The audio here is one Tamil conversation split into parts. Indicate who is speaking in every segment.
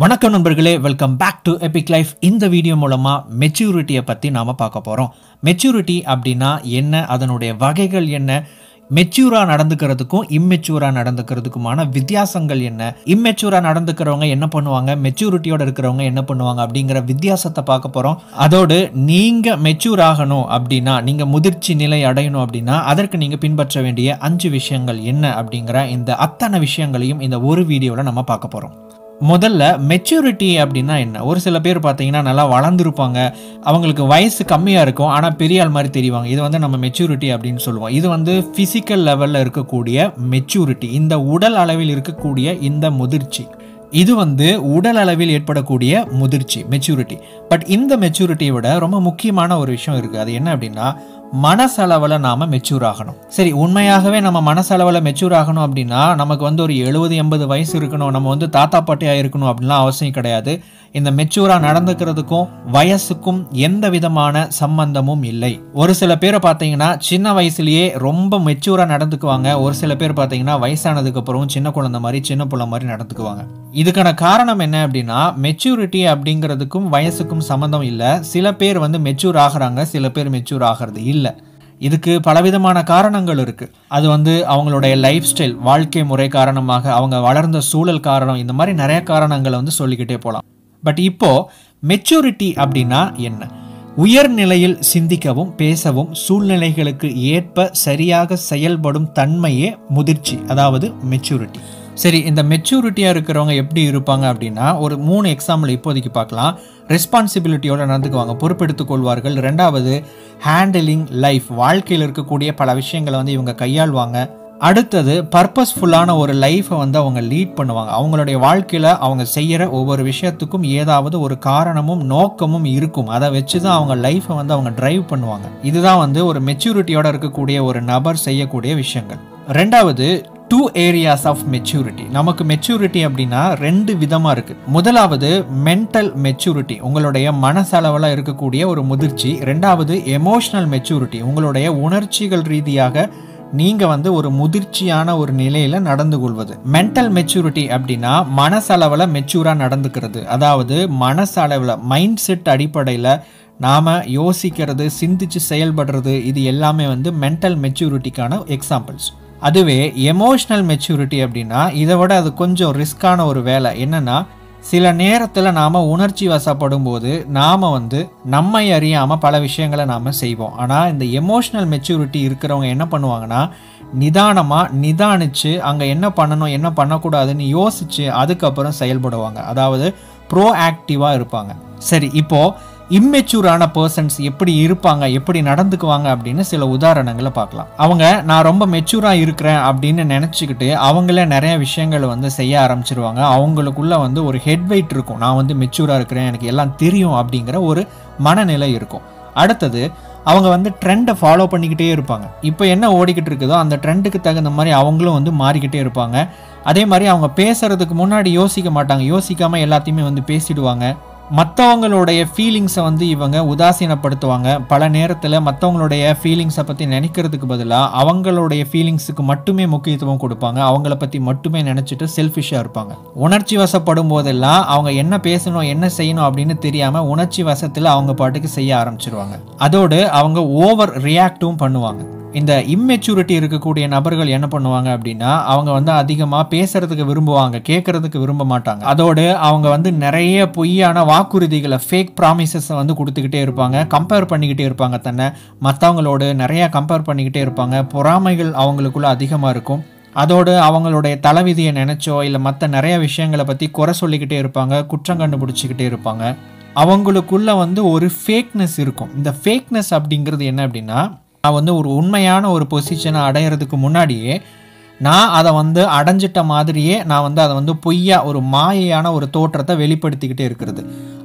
Speaker 1: வணக்கம் நண்பர்களே, welcome back to epic life. இந்த வீடியோ மூலமா மெச்சூரிட்டியை பற்றி நாம் பார்க்க போகிறோம். மெச்சூரிட்டி அப்படின்னா என்ன, அதனுடைய வகைகள் என்ன, மெச்சூராக நடந்துக்கிறதுக்கும் இம்மெச்சூராக நடந்துக்கிறதுக்குமான வித்தியாசங்கள் என்ன, இம்மெச்சூராக நடந்துக்கிறவங்க என்ன பண்ணுவாங்க, மெச்சூரிட்டியோடு இருக்கிறவங்க என்ன பண்ணுவாங்க அப்படிங்கிற வித்தியாசத்தை பார்க்க போகிறோம். அதோடு நீங்கள் மெச்சூர் ஆகணும் அப்படின்னா, நீங்கள் முதிர்ச்சி நிலை அடையணும் அப்படின்னா அதற்கு நீங்கள் பின்பற்ற வேண்டிய 5 விஷயங்கள் என்ன அப்படிங்கிற இந்த அத்தனை விஷயங்களையும் இந்த ஒரு வீடியோவில் நம்ம பார்க்க போகிறோம். முதல்ல மெச்சூரிட்டி அப்படின்னா என்ன? ஒரு சில பேர் பார்த்தீங்கன்னா நல்லா வளர்ந்துருப்பாங்க, அவங்களுக்கு வயசு கம்மியாக இருக்கும், ஆனால் பெரிய ஆள் மாதிரி தெரிவாங்க. இது நம்ம மெச்சூரிட்டி அப்படின்னு சொல்லுவோம். இது ஃபிசிக்கல் லெவலில் இருக்கக்கூடிய மெச்சூரிட்டி, இந்த உடல் அளவில் இருக்கக்கூடிய இந்த முதிர்ச்சி. இது உடல் அளவில் ஏற்படக்கூடிய முதிர்ச்சி, மெச்சூரிட்டி. பட் இந்த மெச்சூரிட்டியை விட ரொம்ப முக்கியமான ஒரு விஷயம் இருக்குது. அது என்ன அப்படின்னா, மனசளவில் நாம் மெச்சூர் ஆகணும். சரி, உண்மையாகவே நம்ம மனசளவில் மெச்சூர் ஆகணும் அப்படின்னா நமக்கு ஒரு 70-80 வயசு இருக்கணும், நம்ம தாத்தா பாட்டியாக இருக்கணும் அப்படின்லாம் அவசியம் கிடையாது. இந்த மெச்சூராக நடந்துக்கிறதுக்கும் வயசுக்கும் எந்த விதமான சம்பந்தமும் இல்லை. ஒரு சில பேரை பார்த்தீங்கன்னா சின்ன வயசுலேயே ரொம்ப மெச்சூராக நடந்துக்குவாங்க. ஒரு சில பேர் பார்த்தீங்கன்னா வயசானதுக்கு அப்புறம் சின்ன குழந்தை மாதிரி சின்ன பிள்ளை மாதிரி நடந்துக்குவாங்க. இதுக்கான காரணம் என்ன அப்படின்னா, மெச்சூரிட்டி அப்படிங்கிறதுக்கும் வயசுக்கும் சம்மந்தம் இல்லை. சில பேர் மெச்சூர் ஆகிறாங்க, சில பேர் மெச்சூர் ஆகிறது இல்லை. இதுக்கு பலவிதமான காரணங்கள் இருக்குது. அது அவங்களுடைய லைஃப் ஸ்டைல், வாழ்க்கை முறை காரணமாக, அவங்க வளர்ந்த சூழல் காரணம், இந்த மாதிரி நிறைய காரணங்களை சொல்லிக்கிட்டே போகலாம். பட் இப்போ மெச்சூரிட்டி அப்படின்னா என்ன? உயர்நிலையில் சிந்திக்கவும் பேசவும் சூழ்நிலைகளுக்கு ஏற்ப சரியாக செயல்படும் தன்மையே முதிர்ச்சி, அதாவது மெச்சூரிட்டி. சரி, இந்த மெச்சூரிட்டியாக இருக்கிறவங்க எப்படி இருப்பாங்க அப்படின்னா, ஒரு 3 எக்ஸாம்பிள் இப்போதைக்கு பார்க்கலாம். ரெஸ்பான்சிபிலிட்டியோடு நடந்துக்குவாங்க, பொறுப்பெடுத்துக் கொள்வார்கள். 2வது, ஹேண்டிலிங் லைஃப், வாழ்க்கையில் இருக்கக்கூடிய பல விஷயங்களை இவங்க கையாள்வாங்க. அடுத்தது, பர்பஸ்ஃபுல்லான ஒரு லைஃப்பை அவங்க லீட் பண்ணுவாங்க. அவங்களுடைய வாழ்க்கையில் அவங்க செய்கிற ஒவ்வொரு விஷயத்துக்கும் ஏதாவது ஒரு காரணமும் நோக்கமும் இருக்கும். அதை வச்சு தான் அவங்க லைஃப்பை அவங்க டிரைவ் பண்ணுவாங்க. இதுதான் ஒரு மெச்சூரிட்டியோடு இருக்கக்கூடிய ஒரு நபர் செய்யக்கூடிய விஷயங்கள். 2வது, 2 ஏரியாஸ் ஆஃப் மெச்சூரிட்டி. நமக்கு மெச்சூரிட்டி அப்படின்னா 2 விதமாக இருக்குது. முதலாவது மென்டல் மெச்சூரிட்டி, உங்களுடைய மனசளவில் இருக்கக்கூடிய ஒரு முதிர்ச்சி. 2வது எமோஷனல் மெச்சூரிட்டி, உங்களுடைய உணர்ச்சிகள் ரீதியாக நீங்கள் ஒரு முதிர்ச்சியான ஒரு நிலையில் நடந்து கொள்வது. மென்டல் மெச்சூரிட்டி அப்படின்னா மனசளவில் மெச்சூராக நடந்துக்கிறது. அதாவது மனசளவில் மைண்ட் செட் அடிப்படையில் நாம் யோசிக்கிறது, சிந்திச்சு செயல்படுறது, இது எல்லாமே மென்டல் மெச்சூரிட்டிக்கான எக்ஸாம்பிள்ஸ். அதுவே எமோஷ்னல் மெச்சூரிட்டி அப்படின்னா இதை விட அது கொஞ்சம் ரிஸ்கான ஒரு வேலை. என்னென்னா, சில நேரத்தில் நாம் உணர்ச்சி வசப்படும் போது நாம் நம்மை அறியாமல் பல விஷயங்களை நாம் செய்வோம். ஆனால் இந்த எமோஷ்னல் மெச்சூரிட்டி இருக்கிறவங்க என்ன பண்ணுவாங்கன்னா, நிதானித்து அங்கே என்ன பண்ணணும் என்ன பண்ணக்கூடாதுன்னு யோசித்து அதுக்கப்புறம் செயல்படுவாங்க. அதாவது ப்ரோ ஆக்டிவாக இருப்பாங்க. சரி, இப்போது இம்மெச்சூரான பர்சன்ஸ் எப்படி இருப்பாங்க, எப்படி நடந்துக்குவாங்க அப்படின்னு சில உதாரணங்களை பார்க்கலாம். அவங்க நான் ரொம்ப மெச்சூராக இருக்கிறேன் அப்படின்னு நினச்சிக்கிட்டு அவங்களே நிறைய விஷயங்களை செய்ய ஆரம்பிச்சிருவாங்க. அவங்களுக்குள்ள ஒரு ஹெட் வெயிட் இருக்கும். நான் மெச்சூராக இருக்கிறேன், எனக்கு எல்லாம் தெரியும் அப்படிங்கிற ஒரு மனநிலை இருக்கும். அடுத்தது, அவங்க ட்ரெண்டை ஃபாலோ பண்ணிக்கிட்டே இருப்பாங்க. இப்போ என்ன ஓடிக்கிட்டு இருக்குதோ அந்த ட்ரெண்டுக்கு தகுந்த மாதிரி அவங்களும் மாறிக்கிட்டே இருப்பாங்க. அதே மாதிரி அவங்க பேசுறதுக்கு முன்னாடி யோசிக்க மாட்டாங்க, யோசிக்காமல் எல்லாத்தையுமே பேசிடுவாங்க. மற்றவங்களுடைய ஃபீலிங்ஸை இவங்க உதாசீனப்படுத்துவாங்க. பல நேரத்தில் மற்றவங்களுடைய ஃபீலிங்ஸை பற்றி நினைக்கிறதுக்கு பதிலாக அவங்களுடைய ஃபீலிங்ஸுக்கு மட்டுமே முக்கியத்துவம் கொடுப்பாங்க. அவங்கள பற்றி மட்டுமே நினச்சிட்டு செல்ஃபிஷாக இருப்பாங்க. உணர்ச்சி வசப்படும் போதெல்லாம் அவங்க என்ன பேசணும் என்ன செய்யணும் அப்படின்னு தெரியாமல் உணர்ச்சி வசத்தில் அவங்க பாட்டுக்கு செய்ய ஆரம்பிச்சிருவாங்க. அதோடு அவங்க ஓவர் ரியாக்டும் பண்ணுவாங்க. இந்த இம்மெச்சூரிட்டி இருக்கக்கூடிய நபர்கள் என்ன பண்ணுவாங்க அப்படின்னா, அவங்க அதிகமாக பேசுறதுக்கு விரும்புவாங்க, கேட்கறதுக்கு விரும்ப மாட்டாங்க. அதோடு அவங்க நிறைய பொய்யான வாக்குறுதிகளை, ஃபேக் ப்ராமிசஸை கொடுத்துக்கிட்டே இருப்பாங்க. கம்பேர் பண்ணிக்கிட்டே இருப்பாங்க, தன்னை மற்றவங்களோடு நிறையா கம்பேர் பண்ணிக்கிட்டே இருப்பாங்க. பொறாமைகள் அவங்களுக்குள்ள அதிகமாக இருக்கும். அதோடு அவங்களுடைய தலைவிதியை நினச்சோ இல்லை மற்ற நிறைய விஷயங்களை பற்றி குறை சொல்லிக்கிட்டே இருப்பாங்க, குற்றம் கண்டுபிடிச்சிக்கிட்டே இருப்பாங்க. அவங்களுக்குள்ள ஒரு ஃபேக்னஸ் இருக்கும். இந்த ஃபேக்னஸ் அப்படிங்கிறது என்ன அப்படின்னா, நான் ஒரு உண்மையான ஒரு பொசிஷனை அடையிறதுக்கு முன்னாடியே நான் அதை அடைஞ்சிட்ட மாதிரியே நான் அதை பொய்யா ஒரு மாயையான ஒரு தோற்றத்தை வெளிப்படுத்திக்கிட்டே இருக்கிறது.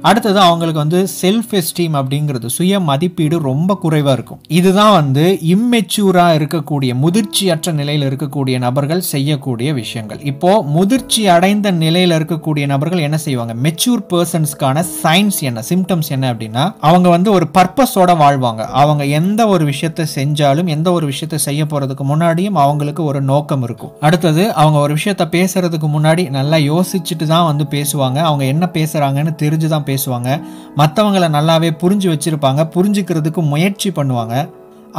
Speaker 1: அடுத்தது அவங்களுக்கு வந்து செல்ஃப் எஸ்டீம் அப்படிங்கிறது சுய மதிப்பீடு ரொம்ப குறைவாக இருக்கும். இதுதான் வந்து இம்மெச்சூராக இருக்கக்கூடிய முதிர்ச்சியற்ற நிலையில் இருக்கக்கூடிய நபர்கள் செய்யக்கூடிய விஷயங்கள். இப்போ முதிர்ச்சி அடைந்த நிலையில் இருக்கக்கூடிய நபர்கள் என்ன செய்வாங்க? மெச்சூர் பர்சன்ஸ்க்கான சைன்ஸ் என்ன, சிம்டம்ஸ் என்ன அப்படின்னா அவங்க வந்து ஒரு பர்பஸோட வாழ்வாங்க. அவங்க எந்த ஒரு விஷயத்தை செஞ்சாலும் எந்த ஒரு விஷயத்தை செய்ய போறதுக்கு முன்னாடியும் அவங்களுக்கு ஒரு நோக்கம் இருக்கும். அடுத்தது அவங்க ஒரு விஷயத்த பேசுறதுக்கு முன்னாடி நல்லா யோசிச்சுட்டு தான் வந்து பேசுவாங்க. அவங்க என்ன பேசுறாங்கன்னு தெரிஞ்சுதான் பேசுவாங்க. மற்றவங்களை நல்லாவே புரிஞ்சு வச்சிருப்பாங்க, புரிஞ்சுக்கிறதுக்கு முயற்சி பண்ணுவாங்க.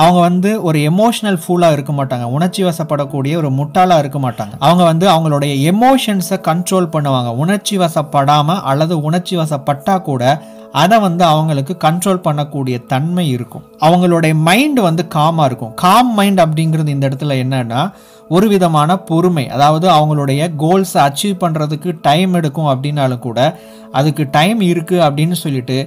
Speaker 1: அவங்க வந்து ஒரு எமோஷனல் ஃபூலாக இருக்க மாட்டாங்க, உணர்ச்சி வசப்படக்கூடிய ஒரு முட்டாளாக இருக்க மாட்டாங்க. அவங்க வந்து அவங்களுடைய எமோஷன்ஸை கண்ட்ரோல் பண்ணுவாங்க. உணர்ச்சி வசப்படாமல் அல்லது உணர்ச்சி வசப்பட்டா கூட அதை வந்து அவங்களுக்கு கண்ட்ரோல் பண்ணக்கூடிய தன்மை இருக்கும். அவங்களுடைய மைண்ட் வந்து காமாக இருக்கும். காம் மைண்ட் அப்படிங்கிறது இந்த இடத்துல என்னன்னா ஒரு விதமான பொறுமை. அதாவது அவங்களுடைய கோல்ஸை அச்சீவ் பண்ணுறதுக்கு டைம் எடுக்கும் அப்படின்னாலும் கூட அதுக்கு டைம் இருக்குது அப்படின்னு சொல்லிட்டு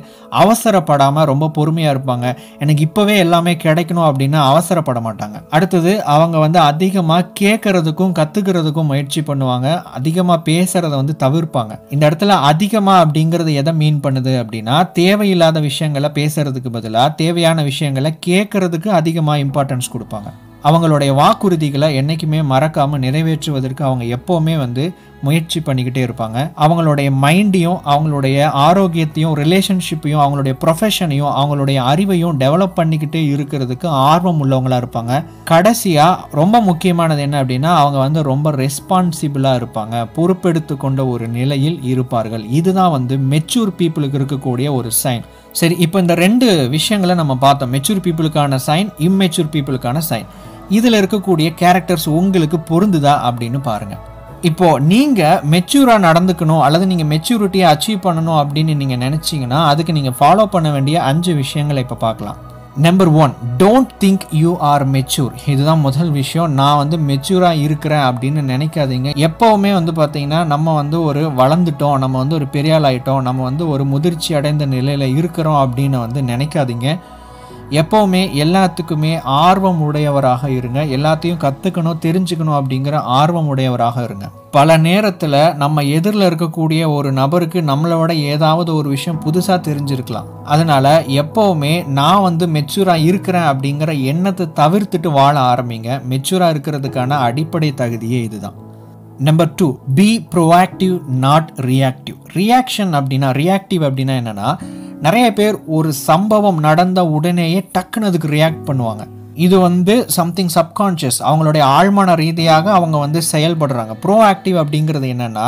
Speaker 1: அவசரப்படாமல் ரொம்ப பொறுமையாக இருப்பாங்க. எனக்கு இப்போவே எல்லாமே கிடைக்கணும் அப்படின்னு அவசரப்பட மாட்டாங்க. அடுத்தது அவங்க வந்து அதிகமாக கேட்கறதுக்கும் கற்றுக்கிறதுக்கும் முயற்சி பண்ணுவாங்க. அதிகமாக பேசுகிறத வந்து தவிர்ப்பாங்க. இந்த இடத்துல அதிகமாக அப்படிங்கிறது எதை மீன் பண்ணுது அப்படின்னா தேவையில்லாத விஷயங்களை பேசுறதுக்கு பதிலாக தேவையான விஷயங்களை கேட்கறதுக்கு அதிகமாக இம்பார்ட்டன்ஸ் கொடுப்பாங்க. அவங்களுடைய வாக்குறுதிகளை என்றைக்குமே மறக்காமல் நிறைவேற்றுவதற்கு அவங்க எப்போவுமே வந்து முயற்சி பண்ணிக்கிட்டே இருப்பாங்க. அவங்களுடைய மைண்டையும் அவங்களுடைய ஆரோக்கியத்தையும் ரிலேஷன்ஷிப்பையும் அவங்களுடைய ப்ரொஃபஷனையும் அவங்களுடைய அறிவையும் டெவலப் பண்ணிக்கிட்டே இருக்கிறதுக்கு ஆர்வம் உள்ளவங்களாக இருப்பாங்க. கடைசியாக ரொம்ப முக்கியமானது என்ன அப்படின்னா அவங்க வந்து ரொம்ப ரெஸ்பான்சிபிளாக இருப்பாங்க, பொறுப்பெடுத்து கொண்ட ஒரு நிலையில் இருப்பார்கள். இதுதான் வந்து மெச்சூர் பீப்புளுக்கு இருக்கக்கூடிய ஒரு சைன். சரி, இப்போ இந்த 2 விஷயங்களை நம்ம பார்த்தோம். மெச்சூர் பீப்புளுக்கான சைன், இம்மெச்சூர் பீப்புளுக்கான சைன். இதில் இருக்கக்கூடிய கேரக்டர்ஸ் உங்களுக்கு பொருந்துதா அப்படின்னு பாருங்க. இப்போ நீங்க மெச்சூரா நடந்துக்கணும் அல்லது நீங்க மெச்சூரிட்டியை அச்சீவ் பண்ணணும் அப்படின்னு நீங்க நினைச்சீங்கன்னா அதுக்கு நீங்க ஃபாலோ பண்ண வேண்டிய 5 விஷயங்களை இப்போ பார்க்கலாம். Number 1, don't think you are mature. இதுதான் முதல் விஷயம். நான் வந்து மெச்சூராக இருக்கிறேன் அப்படின்னு நினைக்காதீங்க. எப்போவுமே வந்து பார்த்தீங்கன்னா நம்ம வந்து ஒரு வளர்ந்துட்டோம், நம்ம வந்து ஒரு பெரிய ஆள் ஆகிட்டோம், நம்ம வந்து ஒரு முதிர்ச்சி அடைந்த நிலையில் இருக்கிறோம் அப்படின்னு வந்து நினைக்காதீங்க. எப்போவுமே எல்லாத்துக்குமே ஆர்வம் உடையவராக இருங்க. எல்லாத்தையும் கற்றுக்கணும், தெரிஞ்சுக்கணும் அப்படிங்கிற ஆர்வம் உடையவராக இருங்க. பல நேரத்தில் நம்ம எதிரில் இருக்கக்கூடிய ஒரு நபருக்கு நம்மளோட ஏதாவது ஒரு விஷயம் புதுசாக தெரிஞ்சிருக்கலாம். அதனால் எப்போவுமே நான் வந்து மெச்சூராக இருக்கிறேன் அப்படிங்கிற எண்ணத்தை தவிர்த்துட்டு வாழ ஆரம்பிங்க. மெச்சூராக இருக்கிறதுக்கான அடிப்படை தகுதியே இதுதான். Number 2, B proactive not reactive. Reactive அப்படின்னா என்னன்னா நிறைய பேர் ஒரு சம்பவம் நடந்த உடனேயே டக்குன்னு அதுக்கு ரியாக்ட் பண்ணுவாங்க. இது வந்து சம்திங் சப்கான்ஷியஸ், அவங்களுடைய ஆழ்மன ரீதியாக அவங்க வந்து செயல்படுறாங்க. ப்ரோஆக்டிவ் அப்படிங்கிறது என்னன்னா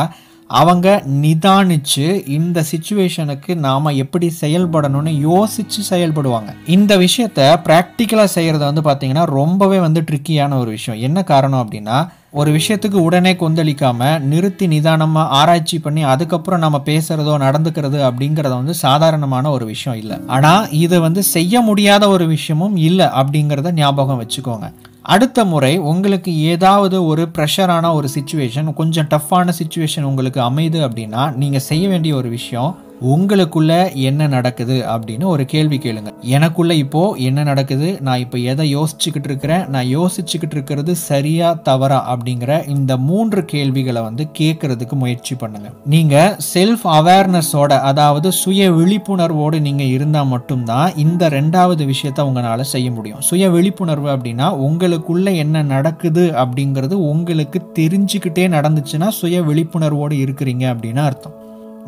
Speaker 1: அவங்க நிதானிச்சு இந்த சிச்சுவேஷனுக்கு நாம எப்படி செயல்படணும்னு யோசிச்சு செயல்படுவாங்க. இந்த விஷயத்த ப்ராக்டிக்கலாக செய்யறது வந்து பார்த்தீங்கன்னா ரொம்பவே வந்து ட்ரிக்கியான ஒரு விஷயம். என்ன காரணம் அப்படின்னா ஒரு விஷயத்துக்கு உடனே கொந்தளிக்காம நிறுத்தி நிதானமாக ஆராய்ச்சி பண்ணி அதுக்கப்புறம் நம்ம பேசுறதோ நடந்துக்கிறது அப்படிங்கிறத வந்து சாதாரணமான ஒரு விஷயம் இல்லை. ஆனால் இது வந்து செய்ய முடியாத ஒரு விஷயமும் இல்லை அப்படிங்கிறத ஞாபகம் வச்சுக்கோங்க. அடுத்த முறை உங்களுக்கு ஏதாவது ஒரு ப்ரெஷரான ஒரு சிச்சுவேஷன், கொஞ்சம் டஃப்பான சிச்சுவேஷன் உங்களுக்கு அமையுது அப்படின்னா நீங்கள் செய்ய வேண்டிய ஒரு விஷயம், உங்களுக்குள்ள என்ன நடக்குது அப்படின்னு ஒரு கேள்வி கேளுங்க. எனக்குள்ள இப்போ என்ன நடக்குது, நான் இப்போ எதை யோசிச்சுக்கிட்டு இருக்கிறேன், நான் யோசிச்சுக்கிட்டு இருக்கிறது சரியா தவறா அப்படிங்கிற இந்த 3 கேள்விகளை வந்து கேட்கறதுக்கு முயற்சி பண்ணுங்க. நீங்க செல்ஃப் அவேர்னஸோட, அதாவது சுய விழிப்புணர்வோடு நீங்க இருந்தா மட்டும்தான் இந்த 2வது விஷயத்த உங்களால செய்ய முடியும். சுய விழிப்புணர்வு அப்படின்னா உங்களுக்குள்ள என்ன நடக்குது அப்படிங்கிறது உங்களுக்கு தெரிஞ்சுக்கிட்டே நடந்துச்சுன்னா சுய விழிப்புணர்வோடு இருக்கிறீங்க அப்படின்னு அர்த்தம்.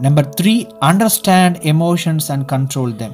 Speaker 1: Number 3, understand emotions and control them.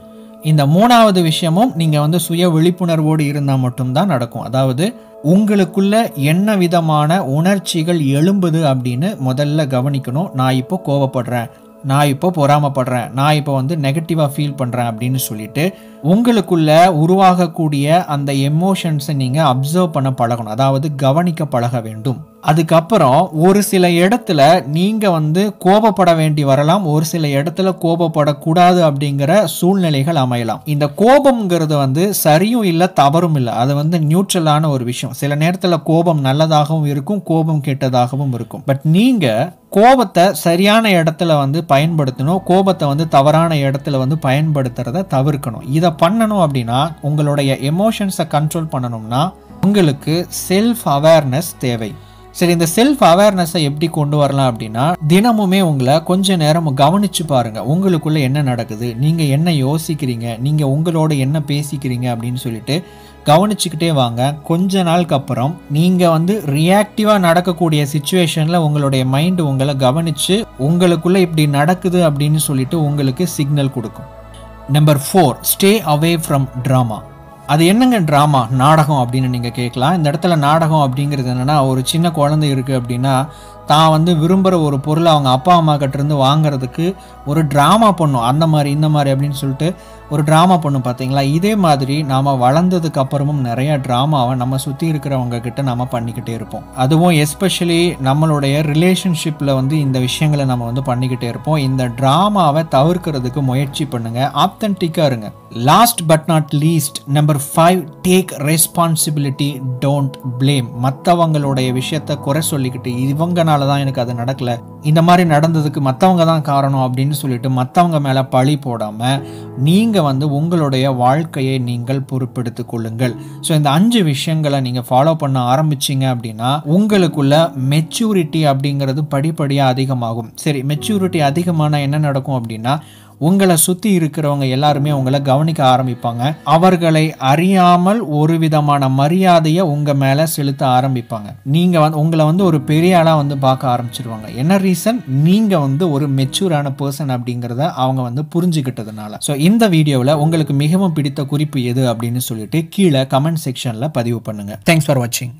Speaker 1: இந்த 3வது விஷயமும் நீங்கள் வந்து சுய விழிப்புணர்வோடு இருந்தால் மட்டும்தான் நடக்கும். அதாவது உங்களுக்குள்ள என்ன விதமான உணர்ச்சிகள் எழும்புது அப்படின்னு முதல்ல கவனிக்கணும். நான் இப்போ கோவப்படுறேன், நான் இப்போ பொறாமப்படுறேன், நான் இப்போ வந்து நெகட்டிவாக ஃபீல் பண்ணுறேன் அப்படின்னு சொல்லிட்டு உங்களுக்குள்ள உருவாகக்கூடிய அந்த எமோஷன்ஸை நீங்கள் அப்சர்வ் பண்ண பழகணும். அதாவது கவனிக்க பழக வேண்டும். அதுக்கப்புறம் ஒரு சில இடத்துல நீங்கள் வந்து கோபப்பட வேண்டி வரலாம், ஒரு சில இடத்துல கோபப்படக்கூடாது அப்படிங்கிற சூழ்நிலைகள் அமையலாம். இந்த கோபம்ங்கிறது வந்து சரியும் இல்லை தவறும் இல்லை, அது வந்து நியூட்ரலான ஒரு விஷயம். சில நேரத்தில் கோபம் நல்லதாகவும் இருக்கும், கோபம் கெட்டதாகவும் இருக்கும். பட் நீங்கள் கோபத்தை சரியான இடத்துல வந்து பயன்படுத்தணும், கோபத்தை வந்து தவறான இடத்துல வந்து பயன்படுத்துறத தவிர்க்கணும். இதை பண்ணணும் அப்படின்னா உங்களுடைய எமோஷன்ஸை கண்ட்ரோல் பண்ணணும்னா உங்களுக்கு செல்ஃப் அவேர்னஸ் தேவை. சரி, இந்த செல்ஃப் அவேர்னஸை எப்படி கொண்டு வரலாம் அப்படின்னா, தினமுமே உங்களை கொஞ்ச நேரம் கவனிச்சு பாருங்க. உங்களுக்குள்ள என்ன நடக்குது, நீங்க என்ன யோசிக்கிறீங்க, நீங்க உங்களோட என்ன பேசிக்கிறீங்க அப்படின்னு சொல்லிட்டு கவனிச்சுக்கிட்டே வாங்க. கொஞ்ச நாளுக்கு அப்புறம் நீங்க ரியாக்டிவா நடக்கக்கூடிய சிச்சுவேஷன்ல உங்களுடைய மைண்ட் உங்களை கவனிச்சு உங்களுக்குள்ள இப்படி நடக்குது அப்படின்னு சொல்லிட்டு உங்களுக்கு சிக்னல் கொடுக்கும். Number 4, stay away from drama. அது என்னங்க ட்ராமா, நாடகம் அப்படின்னு நீங்கள் கேட்கலாம். இந்த இடத்துல நாடகம் அப்படிங்கிறது என்னென்னா, ஒரு சின்ன குழந்தை இருக்குது அப்படின்னா தான் விரும்புகிற ஒரு பொருளை அவங்க அப்பா அம்மா கிட்டேருந்து வாங்கிறதுக்கு ஒரு ட்ராமா பண்ணும். அந்த மாதிரி இந்த மாதிரி அப்படின்னு சொல்லிட்டு ஒரு ட்ராமா பண்ணும் பார்த்தீங்களா. இதே மாதிரி நாம் வளர்ந்ததுக்கு அப்புறமும் நிறையா ட்ராமாவை நம்ம சுற்றி இருக்கிறவங்க கிட்ட நம்ம பண்ணிக்கிட்டே இருப்போம். அதுவும் எஸ்பெஷலி நம்மளுடைய ரிலேஷன்ஷிப்பில் இந்த விஷயங்களை நம்ம பண்ணிக்கிட்டே இருப்போம். இந்த ட்ராமாவை தவிர்க்கிறதுக்கு முயற்சி பண்ணுங்க, ஆத்தென்டிக்காக இருங்க. Last but not least, number 5, take responsibility, don't blame. மற்றவங்களுடைய விஷயத்தை குறை சொல்லிக்கிட்டு இவங்கனால தான் எனக்கு அது நடக்கல, இந்த மாதிரி நடந்ததுக்கு மற்றவங்க தான் காரணம் அப்படின்னு சொல்லிட்டு மற்றவங்க மேலே பழி போடாமல் நீங்கள் உங்களுடைய வாழ்க்கையை நீங்கள் பொறுப்பெடுத்துக் கொள்ளுங்கள். ஸோ இந்த 5 விஷயங்களை நீங்கள் ஃபாலோ பண்ண ஆரம்பிச்சிங்க அப்படின்னா உங்களுக்குள்ள மெச்சூரிட்டி அப்படிங்கிறது படிப்படியாக அதிகமாகும். சரி, மெச்சூரிட்டி அதிகமான என்ன நடக்கும் அப்படின்னா, உங்களை சுற்றி இருக்கிறவங்க எல்லாருமே உங்களை கவனிக்க ஆரம்பிப்பாங்க. அவர்களை அறியாமல் ஒரு விதமான மரியாதையை உங்கள் மேலே செலுத்த ஆரம்பிப்பாங்க. நீங்கள் உங்களை ஒரு பெரிய ஆளாக பார்க்க ஆரம்பிச்சிருவாங்க. என்ன ரீசன்? நீங்கள் ஒரு மெச்சூரான பர்சன் அப்படிங்கிறத அவங்க புரிஞ்சுக்கிட்டதுனால. ஸோ இந்த வீடியோவில் உங்களுக்கு மிகவும் பிடித்த குறிப்பு எது அப்படின்னு சொல்லிட்டு கீழே கமெண்ட் செக்ஷனில் பதிவு பண்ணுங்கள். தேங்க்ஸ் ஃபார் வாட்சிங்.